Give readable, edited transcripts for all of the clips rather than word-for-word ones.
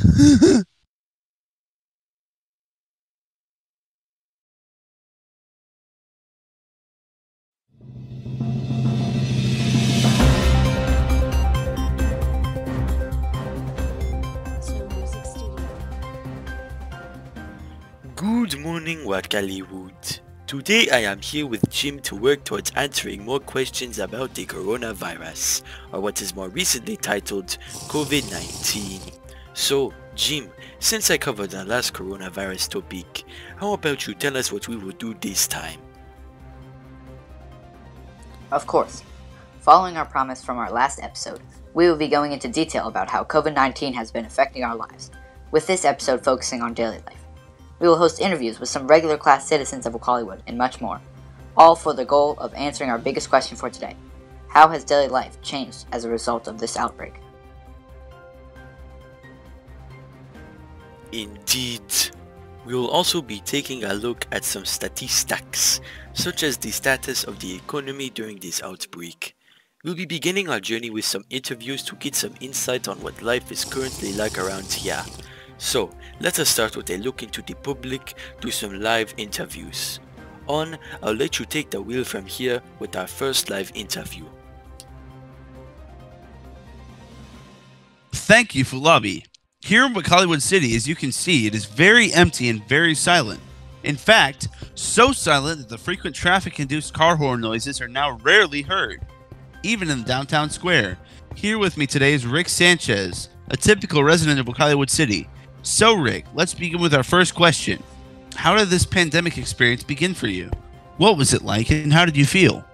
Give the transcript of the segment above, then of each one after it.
Good morning, Wakaliwood. Today I am here with Jim to work towards answering more questions about the coronavirus, or what is more recently titled COVID-19. So, Jim, since I covered our last coronavirus topic, how about you tell us what we will do this time? Of course. Following our promise from our last episode, we will be going into detail about how COVID-19 has been affecting our lives, with this episode focusing on daily life. We will host interviews with some regular class citizens of Wakaliwood and much more, all for the goal of answering our biggest question for today. How has daily life changed as a result of this outbreak? Indeed. We will also be taking a look at some statistics, such as the status of the economy during this outbreak. We'll be beginning our journey with some interviews to get some insight on what life is currently like around here. So, let us start with a look into the public to some live interviews. I'll let you take the wheel from here with our first live interview. Thank you, Fulabi. Here in Wakaliwood City, as you can see, it is very empty and very silent. In fact, so silent that the frequent traffic-induced car horn noises are now rarely heard, even in the downtown square. Here with me today is Rick Sanchez, a typical resident of Wakaliwood City. So Rick, let's begin with our first question. How did this pandemic experience begin for you? What was it like and how did you feel?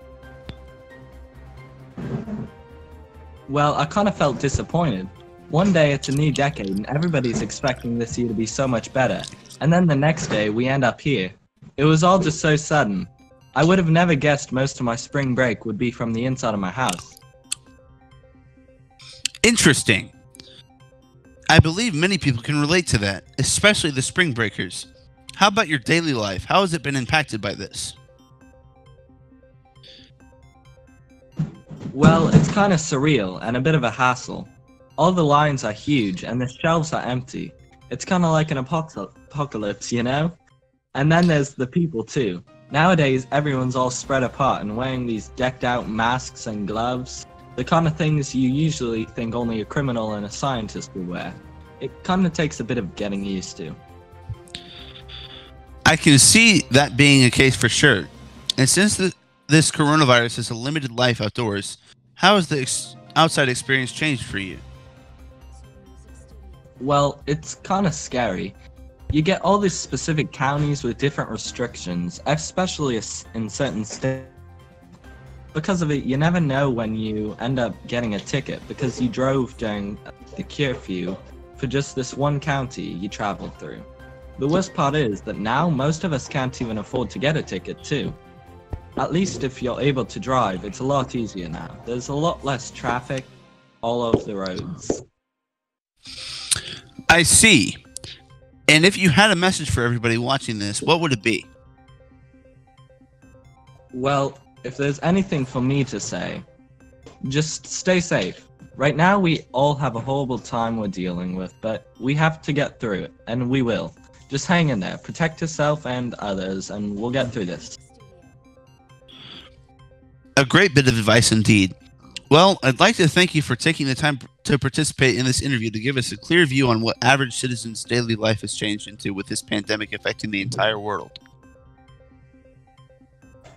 Well, I kind of felt disappointed. One day it's a new decade and everybody's expecting this year to be so much better. And then the next day we end up here. It was all just so sudden. I would have never guessed most of my spring break would be from the inside of my house. Interesting. I believe many people can relate to that, especially the spring breakers. How about your daily life? How has it been impacted by this? Well, it's kind of surreal and a bit of a hassle. All the lines are huge and the shelves are empty. It's kind of like an apocalypse, you know? And then there's the people too. Nowadays, everyone's all spread apart and wearing these decked out masks and gloves. The kind of things you usually think only a criminal and a scientist would wear. It kind of takes a bit of getting used to. I can see that being a case for sure. And since this coronavirus has a limited life outdoors, how has the outside experience changed for you? Well, it's kind of scary. You get all these specific counties with different restrictions, especially in certain states. Because of it, you never know when you end up getting a ticket because you drove during the curfew for just this one county you traveled through. The worst part is that now most of us can't even afford to get a ticket too. At least if you're able to drive, it's a lot easier now. There's a lot less traffic all over the roads. I see. And if you had a message for everybody watching this, what would it be? Well, if there's anything for me to say, just stay safe. Right now we all have a horrible time we're dealing with, but we have to get through it, and we will. Just hang in there, protect yourself and others, and we'll get through this. A great bit of advice indeed. Well, I'd like to thank you for taking the time to participate in this interview to give us a clear view on what average citizens' daily life has changed into with this pandemic affecting the entire world.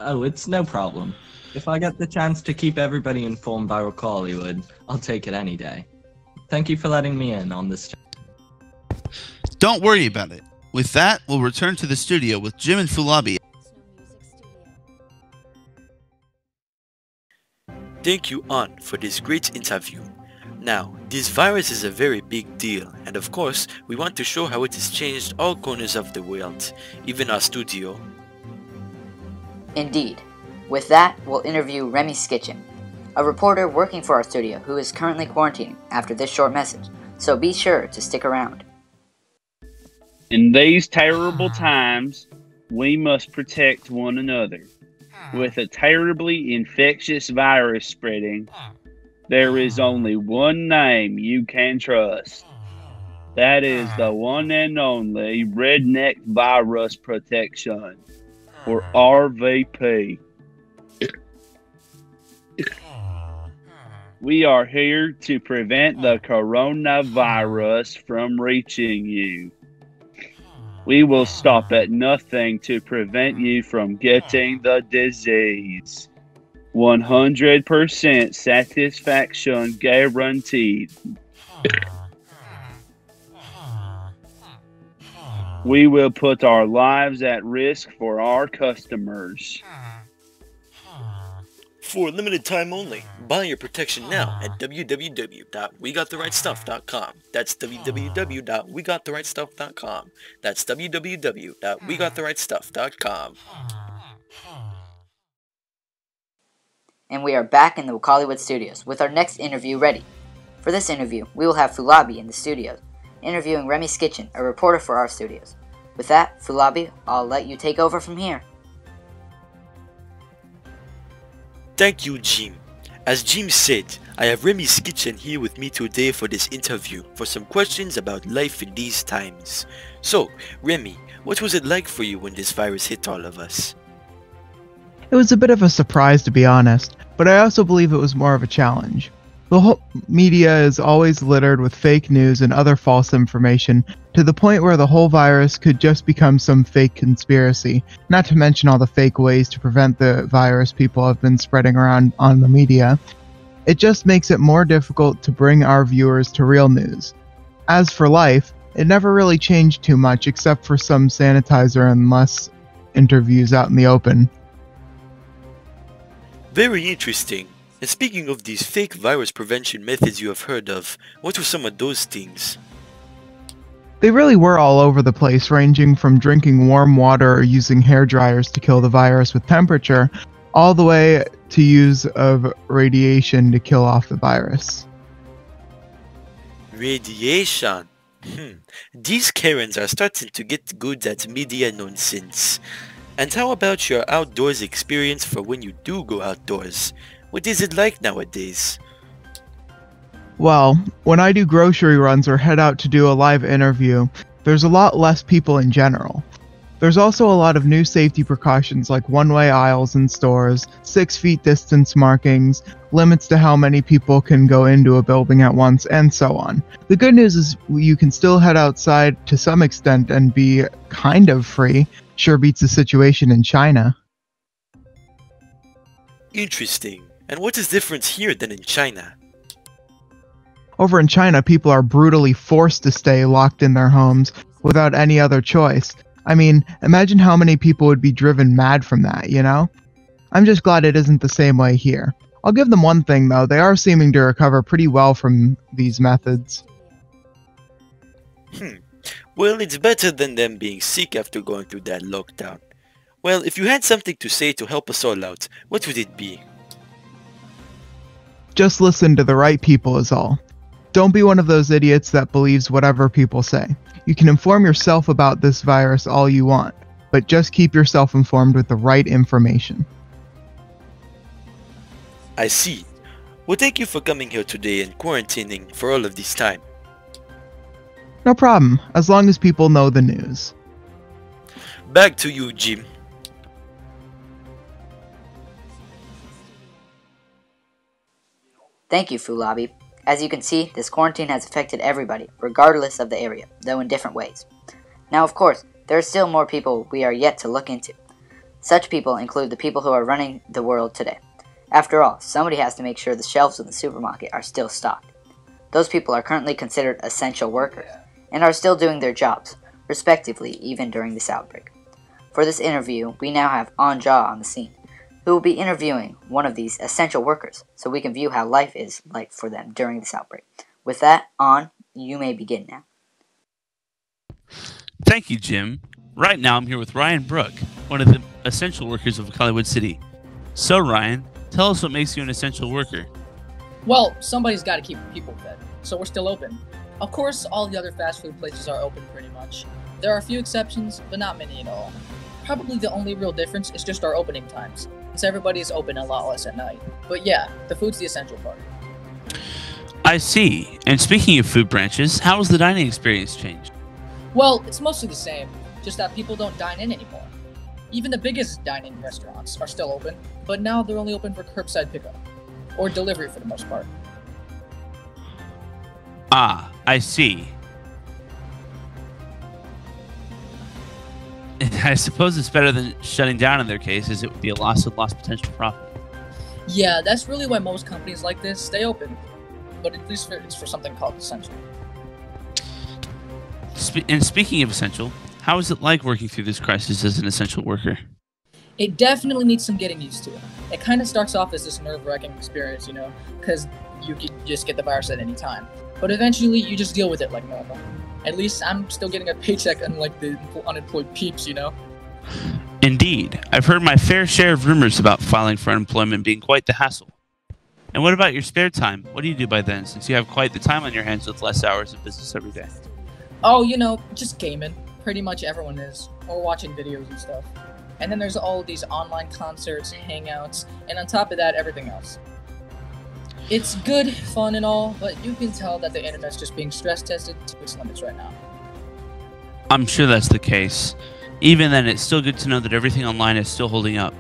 Oh, it's no problem. If I get the chance to keep everybody informed by Wakaliwood, I'll take it any day. Thank you for letting me in on this. Don't worry about it. With that, we'll return to the studio with Jim and Fulabi. Thank you, An, for this great interview. Now, this virus is a very big deal, and of course, we want to show how it has changed all corners of the world, even our studio. Indeed. With that, we'll interview Remy Skitchen, a reporter working for our studio who is currently quarantining after this short message, so be sure to stick around. In these terrible times, we must protect one another. With a terribly infectious virus spreading, there is only one name you can trust. That is the one and only redneck virus protection, or RVP. We are here to prevent the coronavirus from reaching you. We will stop at nothing to prevent you from getting the disease. 100% satisfaction guaranteed. We will put our lives at risk for our customers. For a limited time only, buy your protection now at www.wegotherightstuff.com. That's www.wegotherightstuff.com. That's www.wegotherightstuff.com. And we are back in the Wakaliwood studios with our next interview ready. For this interview, we will have Fulabi in the studios, interviewing Remy Skitchen, a reporter for our studios. With that, Fulabi, I'll let you take over from here. Thank you, Jim. As Jim said, I have Remy Skitchen here with me today for this interview for some questions about life in these times. So, Remy, what was it like for you when this virus hit all of us? It was a bit of a surprise, to be honest, but I also believe it was more of a challenge. The whole media is always littered with fake news and other false information, to the point where the whole virus could just become some fake conspiracy, not to mention all the fake ways to prevent the virus people have been spreading around on the media. It just makes it more difficult to bring our viewers to real news. As for life, it never really changed too much except for some sanitizer and less interviews out in the open. Very interesting. And speaking of these fake virus prevention methods you have heard of, what were some of those things? They really were all over the place, ranging from drinking warm water or using hair dryers to kill the virus with temperature, all the way to use of radiation to kill off the virus. Radiation? These Karens are starting to get good at media nonsense. And how about your outdoors experience for when you do go outdoors? What is it like nowadays? Well, when I do grocery runs or head out to do a live interview, there's a lot less people in general. There's also a lot of new safety precautions like one-way aisles in stores, 6 feet distance markings, limits to how many people can go into a building at once, and so on. The good news is you can still head outside to some extent and be kind of free. Sure beats the situation in China. Interesting. And what is different here than in China? Over in China, people are brutally forced to stay locked in their homes without any other choice. I mean, imagine how many people would be driven mad from that, you know? I'm just glad it isn't the same way here. I'll give them one thing though, they are seeming to recover pretty well from these methods. Well, it's better than them being sick after going through that lockdown. Well, if you had something to say to help us all out, what would it be? Just listen to the right people is all. Don't be one of those idiots that believes whatever people say. You can inform yourself about this virus all you want, but just keep yourself informed with the right information. I see. Well, thank you for coming here today and quarantining for all of this time. No problem, as long as people know the news. Back to you, Jim. Thank you, Fulabi. As you can see, this quarantine has affected everybody, regardless of the area, though in different ways. Now, of course, there are still more people we are yet to look into. Such people include the people who are running the world today. After all, somebody has to make sure the shelves of the supermarket are still stocked. Those people are currently considered essential workers, and are still doing their jobs, respectively, even during this outbreak. For this interview, we now have Anja on the scene, who will be interviewing one of these essential workers, so we can view how life is like for them during this outbreak. With that, you may begin now. Thank you, Jim. Right now I'm here with Ryan Brook, one of the essential workers of Wakaliwood City. So Ryan, tell us what makes you an essential worker. Well, somebody's got to keep people fed, so we're still open. Of course, all the other fast food places are open pretty much. There are a few exceptions, but not many at all. Probably the only real difference is just our opening times, since everybody is open a lot less at night. But yeah, the food's the essential part. I see. And speaking of food branches, how has the dining experience changed? Well, it's mostly the same, just that people don't dine in anymore. Even the biggest dining restaurants are still open, but now they're only open for curbside pickup, or delivery for the most part. Ah, I see. I suppose it's better than shutting down in their case, as it would be a loss of lost potential profit. Yeah, that's really why most companies like this stay open, but at least it's for something called essential. And speaking of essential, how is it like working through this crisis as an essential worker? It definitely needs some getting used to. It kind of starts off as this nerve-wracking experience, because you could just get the virus at any time. But eventually, you just deal with it like normal. At least I'm still getting a paycheck unlike the unemployed peeps, Indeed. I've heard my fair share of rumors about filing for unemployment being quite the hassle. And what about your spare time? What do you do by then, since you have quite the time on your hands with less hours of business every day? Oh, just gaming. Pretty much everyone is. Or watching videos and stuff. And then there's all these online concerts, hangouts, and on top of that, everything else. It's good, fun, and all, but you can tell that the internet's just being stress tested to its limits right now. I'm sure that's the case. Even then, it's still good to know that everything online is still holding up.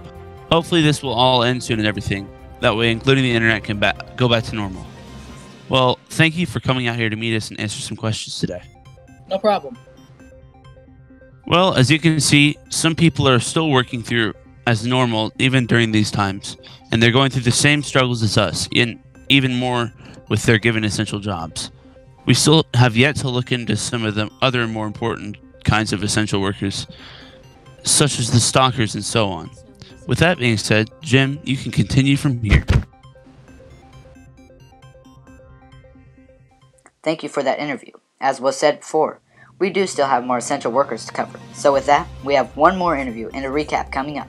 Hopefully this will all end soon and everything. That way, including the internet can go back to normal. Well, thank you for coming out here to meet us and answer some questions today. No problem. Well, as you can see, some people are still working through as normal even during these times, and they're going through the same struggles as us, even more with their given essential jobs. We still have yet to look into some of the other more important kinds of essential workers, such as the stalkers and so on. With that being said, Jim, you can continue from here. Thank you for that interview. As was said before, we do still have more essential workers to cover. So with that, we have one more interview and a recap coming up.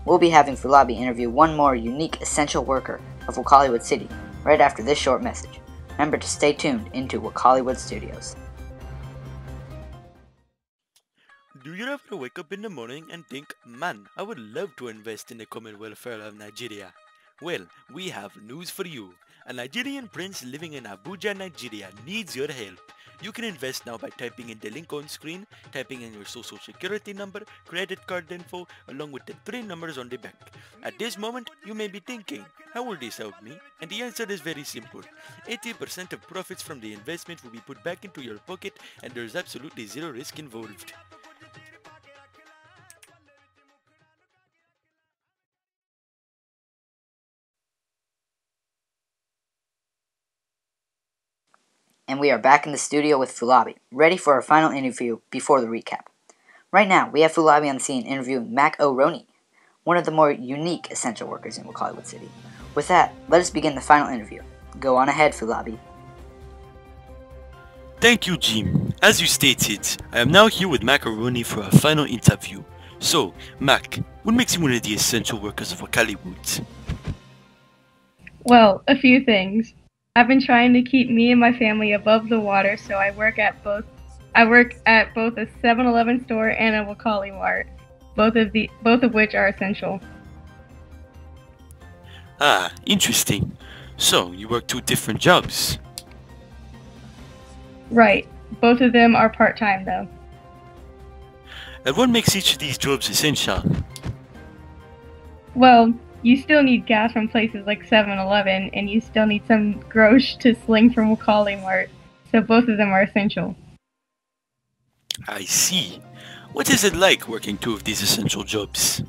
We'll be having Fulabi interview one more unique essential worker of Wakaliwood City right after this short message. Remember to stay tuned into Wakaliwood Studios. Do you ever wake up in the morning and think, man, I would love to invest in the common welfare of Nigeria? Well, we have news for you. A Nigerian prince living in Abuja, Nigeria needs your help. You can invest now by typing in the link on screen, typing in your social security number, credit card info, along with the 3 numbers on the back. At this moment, you may be thinking, how will this help me? And the answer is very simple. 80% of profits from the investment will be put back into your pocket, and there's absolutely zero risk involved. And we are back in the studio with Fulabi, ready for our final interview before the recap. Right now, we have Fulabi on the scene interviewing Mac O'Roney, one of the more unique essential workers in Wakaliwood City. With that, let us begin the final interview. Go on ahead, Fulabi. Thank you, Jim. As you stated, I am now here with Mac O'Roney for our final interview. So, Mac, what makes you one of the essential workers of Wakaliwood? Well, a few things. I've been trying to keep me and my family above the water, so I work at both a 7-Eleven store and a Wakaliwood, both of which are essential. Ah, interesting. So, you work 2 different jobs. Right. Both of them are part-time though. And what makes each of these jobs essential? Well, you still need gas from places like 7-Eleven, and you still need some grosh to sling from Wakaliwood, so both of them are essential. I see. What is it like working 2 of these essential jobs?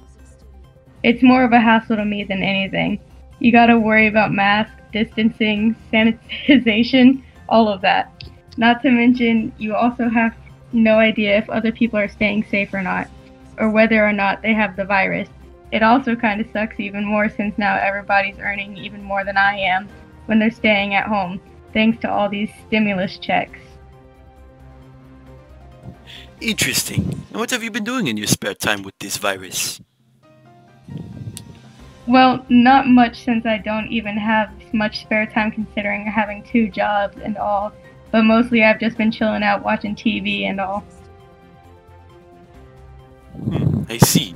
It's more of a hassle to me than anything. You gotta worry about masks, distancing, sanitization, all of that. Not to mention, you also have no idea if other people are staying safe or not, or whether or not they have the virus. It also kind of sucks even more since now everybody's earning even more than I am when they're staying at home, thanks to all these stimulus checks. Interesting. And what have you been doing in your spare time with this virus? Well, not much since I don't even have much spare time considering having 2 jobs and all, but mostly I've just been chilling out watching TV and all. I see.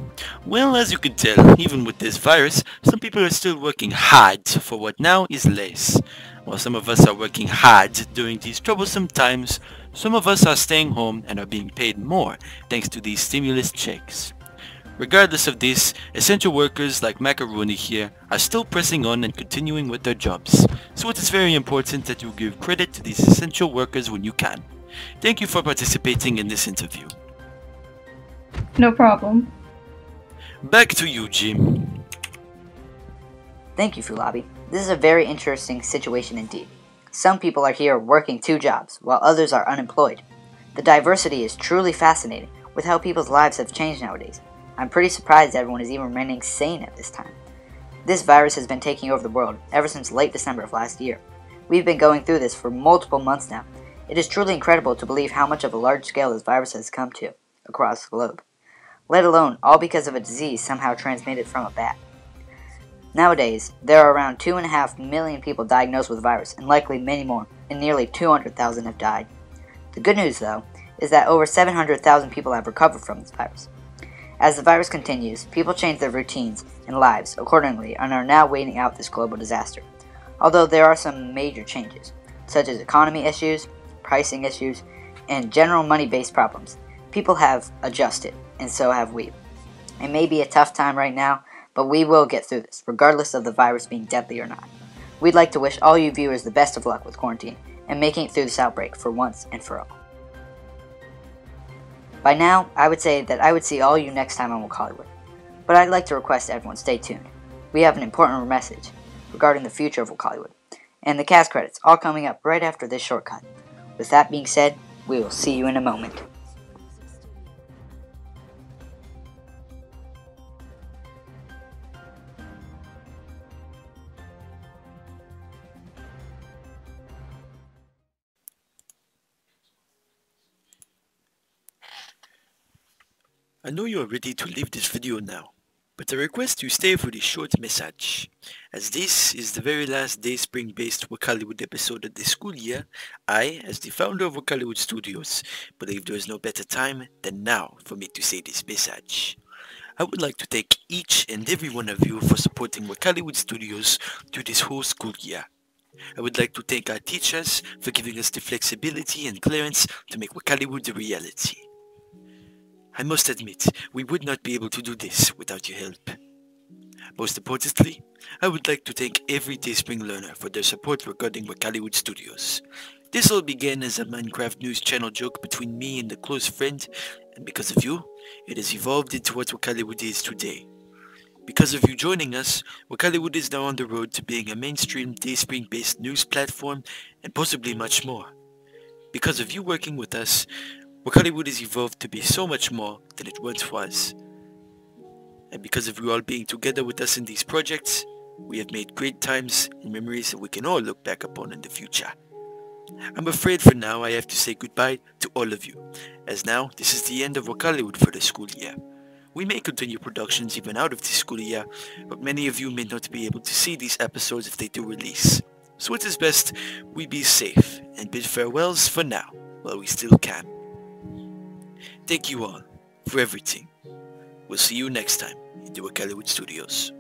Well, as you can tell, even with this virus, some people are still working hard for what now is less. While some of us are working hard during these troublesome times, some of us are staying home and are being paid more thanks to these stimulus checks. Regardless of this, essential workers like Macaroni here are still pressing on and continuing with their jobs. So it is very important that you give credit to these essential workers when you can. Thank you for participating in this interview. No problem. Back to you, Jim. Thank you, Fulabi. This is a very interesting situation indeed. Some people are here working 2 jobs, while others are unemployed. The diversity is truly fascinating with how people's lives have changed nowadays. I'm pretty surprised everyone is even remaining sane at this time. This virus has been taking over the world ever since late December of last year. We've been going through this for multiple months now. It is truly incredible to believe how much of a large scale this virus has come to across the globe. Let alone all because of a disease somehow transmitted from a bat. Nowadays, there are around 2.5 million people diagnosed with the virus, and likely many more, and nearly 200,000 have died. The good news, though, is that over 700,000 people have recovered from this virus. As the virus continues, people change their routines and lives accordingly and are now waiting out this global disaster. Although there are some major changes, such as economy issues, pricing issues, and general money-based problems, people have adjusted, and so have we. It may be a tough time right now, but we will get through this, regardless of the virus being deadly or not. We'd like to wish all you viewers the best of luck with quarantine and making it through this outbreak for once and for all. By now, I would say that I would see all you next time on Wakaliwood, but I'd like to request everyone stay tuned. We have an important message regarding the future of Wakaliwood, and the cast credits all coming up right after this shortcut. With that being said, we will see you in a moment. I know you are ready to leave this video now, but I request you stay for this short message. As this is the very last day spring-based Wakaliwood episode of this school year, I, as the founder of Wakaliwood Studios, believe there is no better time than now for me to say this message. I would like to thank each and every one of you for supporting Wakaliwood Studios through this whole school year. I would like to thank our teachers for giving us the flexibility and clearance to make Wakaliwood a reality. I must admit, we would not be able to do this without your help. Most importantly, I would like to thank every Dayspring learner for their support regarding Wakaliwood Studios. This all began as a Minecraft news channel joke between me and a close friend, and because of you, it has evolved into what Wakaliwood is today. Because of you joining us, Wakaliwood is now on the road to being a mainstream Dayspring-based news platform, and possibly much more. Because of you working with us, Wakaliwood has evolved to be so much more than it once was. And because of you all being together with us in these projects, we have made great times and memories that we can all look back upon in the future. I'm afraid for now I have to say goodbye to all of you, as now this is the end of Wakaliwood for the school year. We may continue productions even out of this school year, but many of you may not be able to see these episodes if they do release. So it is best we be safe and bid farewells for now, while we still can. Thank you all for everything. We'll see you next time in the Wakaliwood Studios.